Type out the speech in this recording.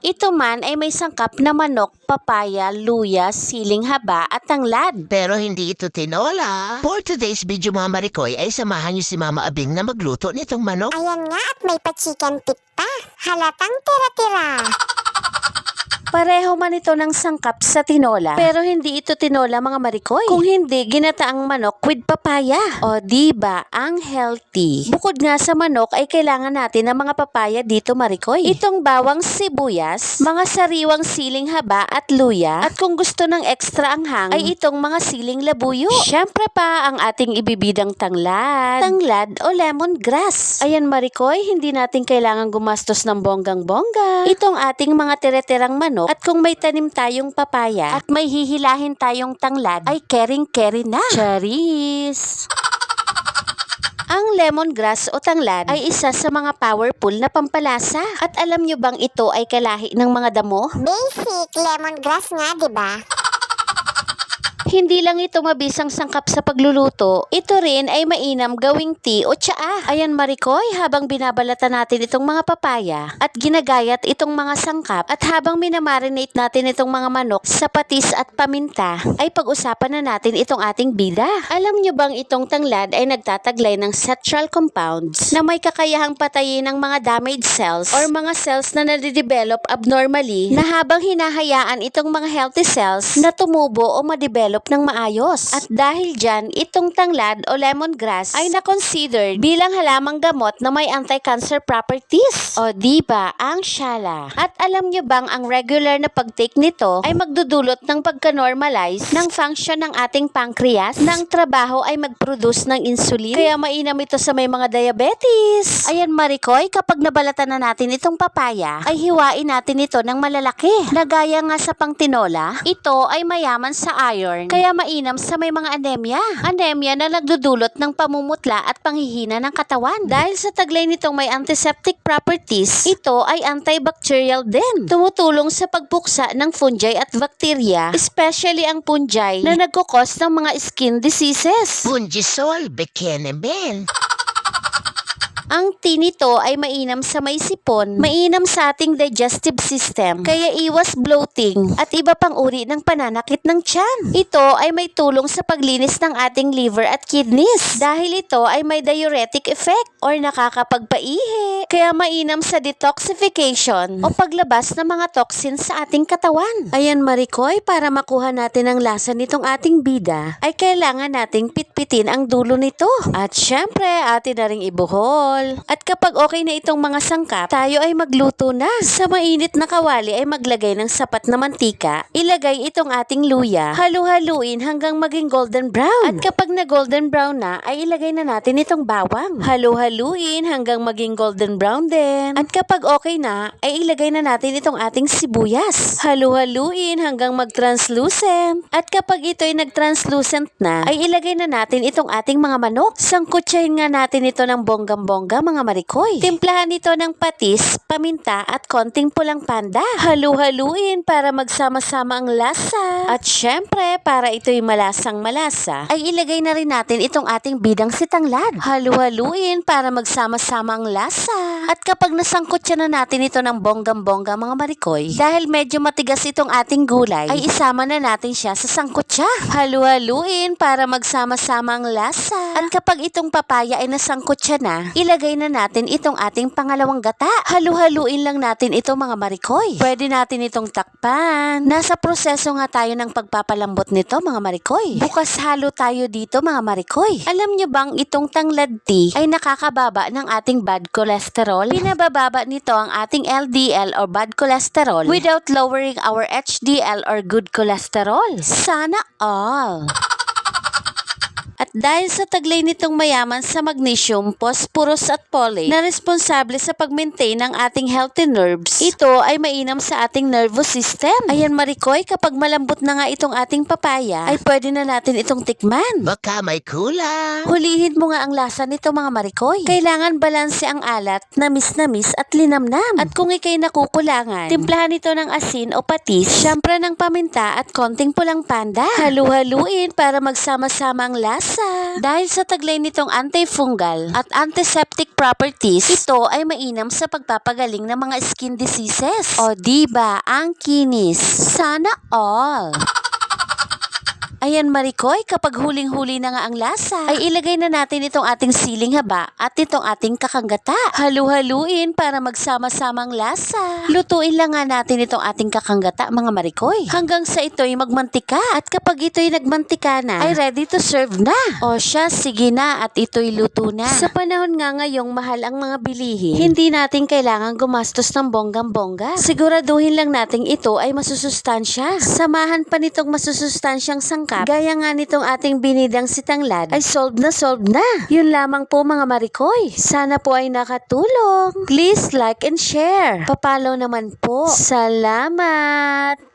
Ito man ay may sangkap na manok, papaya, luya, siling haba at tanglad. Pero hindi ito tinola. For today's video mga Marikoy ay samahan niyo si Mama Abing na magluto nitong manok. Ayan nga at may pa-chicken pit pa. Halatang tira-tira. Pareho man ito ng sangkap sa tinola, pero hindi ito tinola mga Marikoy. Kung hindi, ginataang manok with papaya. O diba, ang healthy. Bukod nga sa manok ay kailangan natin ng mga papaya dito Marikoy. Itong bawang sibuyas, mga sariwang siling haba at luya, at kung gusto ng extra anghang ay itong mga siling labuyo. Syempre pa ang ating ibibidang tanglad o lemongrass. Ayan Marikoy, hindi natin kailangan gumastos ng bonggang-bongga. Itong ating mga tire-tirang manok, at kung may tanim tayong papaya at may hihilahin tayong tanglad ay kering-keri na. Charis! Ang lemongrass o tanglad ay isa sa mga powerful na pampalasa. At alam nyo bang ito ay kalahi ng mga damo? Basic lemongrass nga, diba? Hindi lang ito mabisang sangkap sa pagluluto, ito rin ay mainam gawing tea o tsaa. Ayan Marikoy, habang binabalatan natin itong mga papaya at ginagayat itong mga sangkap at habang minamarinate natin itong mga manok sa patis at paminta, ay pag-usapan na natin itong ating bida. Alam nyo bang itong tanglad ay nagtataglay ng central compounds na may kakayahang patayin ng mga damaged cells or mga cells na nade-develop abnormally na habang hinahayaan itong mga healthy cells na tumubo o ma-develop ng maayos. At dahil dyan, itong tanglad o lemongrass ay na-considered bilang halamang gamot na may anti-cancer properties. O diba, ang syala. At alam nyo bang ang regular na pagtake nito ay magdudulot ng pagka-normalize ng function ng ating pancreas ng trabaho ay mag-produce ng insulin. Kaya mainam ito sa may mga diabetes. Ayan Marikoy, kapag nabalatan na natin itong papaya, ay hiwain natin ito ng malalaki. Nagaya nga sa pangtinola, ito ay mayaman sa iron. Kaya mainam sa may mga anemia. Anemia na nagdudulot ng pamumutla at panghihina ng katawan. Dahil sa taglay nitong may antiseptic properties, ito ay antibacterial din. Tumutulong sa pagbuksa ng fungi at bacteria, especially ang fungi na nagkukos ng mga skin diseases. Pungisol, Bekenemen. Ang tea nito ay mainam sa may sipon, mainam sa ating digestive system, kaya iwas bloating at iba pang uri ng pananakit ng tiyan. Ito ay may tulong sa paglinis ng ating liver at kidneys dahil ito ay may diuretic effect or nakakapagpaihi, kaya mainam sa detoxification o paglabas ng mga toxins sa ating katawan. Ayan Marikoy, para makuha natin ang lasa nitong ating bida, ay kailangan nating pitpitin ang dulo nito. At syempre, atin na ring ibuhol. At kapag okay na itong mga sangkap, tayo ay magluto na. Sa mainit na kawali ay maglagay ng sapat na mantika. Ilagay itong ating luya. Halu-haluin hanggang maging golden brown. At kapag na golden brown na, ay ilagay na natin itong bawang. Halu-haluin hanggang maging golden brown din. At kapag okay na, ay ilagay na natin itong ating sibuyas. Halu-haluin hanggang mag-translucent. At kapag ito ay nag-translucent na, ay ilagay na natin itong ating mga manok. Sangkutsahin nga natin ito ng bonggang-bongga mga Marikoy. Timplahan ito ng patis, paminta at konting pulang panda. Halu-haluin para magsama-sama ang lasa. At syempre, para ito'y malasang malasa, ay ilagay na rin natin itong ating bidang si tanglad. Halu-haluin para magsama-sama ang lasa. At kapag nasangkutsa na natin ito ng bonggang-bongga mga Marikoy, dahil medyo matigas itong ating gulay, ay isama na natin siya sa sangkutsa. Halu-haluin para magsama-sama ang lasa. At kapag itong papaya ay nasangkutsa na, ilagay na natin itong ating pangalawang gata. Halu-haluin lang natin ito mga Marikoy. Pwede natin itong takpan. Nasa proseso nga tayo ng pagpapalambot nito mga Marikoy. Bukas halo tayo dito mga Marikoy. Alam nyo bang itong tanglad tea ay nakakababa ng ating bad cholesterol? Pinabababa nito ang ating LDL or bad cholesterol without lowering our HDL or good cholesterol. Sana all! At dahil sa taglay nitong mayaman sa magnesium, phosphorus at folate na responsable sa pag-maintain ng ating healthy nerves, ito ay mainam sa ating nervous system. Ayan Marikoy, kapag malambot na nga itong ating papaya, ay pwede na natin itong tikman. Baka may kulang. Hulihin mo nga ang lasa nito mga Marikoy. Kailangan balanse ang alat, namis at linamnam. At kung ikay nakukulangan, timplahan ito ng asin o patis, syempre ng paminta at konting pulang panda. Halu-haluin para magsama-sama ang lasa. lasa. Dahil sa taglay nitong antifungal at antiseptic properties, ito ay mainam sa pagpapagaling ng mga skin diseases. O diba, ang kinis. Sana all. Ayan Maricoy, kapag huling-huli na nga ang lasa, ay ilagay na natin itong ating siling haba at itong ating kakanggata. Halu-haluin para magsama-samang lasa. Lutuin lang nga natin itong ating kakanggata mga Maricoy. Hanggang sa ito'y magmantika at kapag ito'y nagmantika na, ay ready to serve na. O siya, sige na at ito'y luto na. Sa panahon nga ngayong mahal ang mga bilihin, hindi natin kailangan gumastos ng bonggang-bongga. Siguraduhin lang natin ito ay masusustansya. Samahan pa nitong masusustansyang sangkap. Gaya nga nitong ating binidang sitanglad ay solved na. Yun lamang po mga Maricoy. Sana po ay nakatulong. Please like and share. Papalo naman po. Salamat!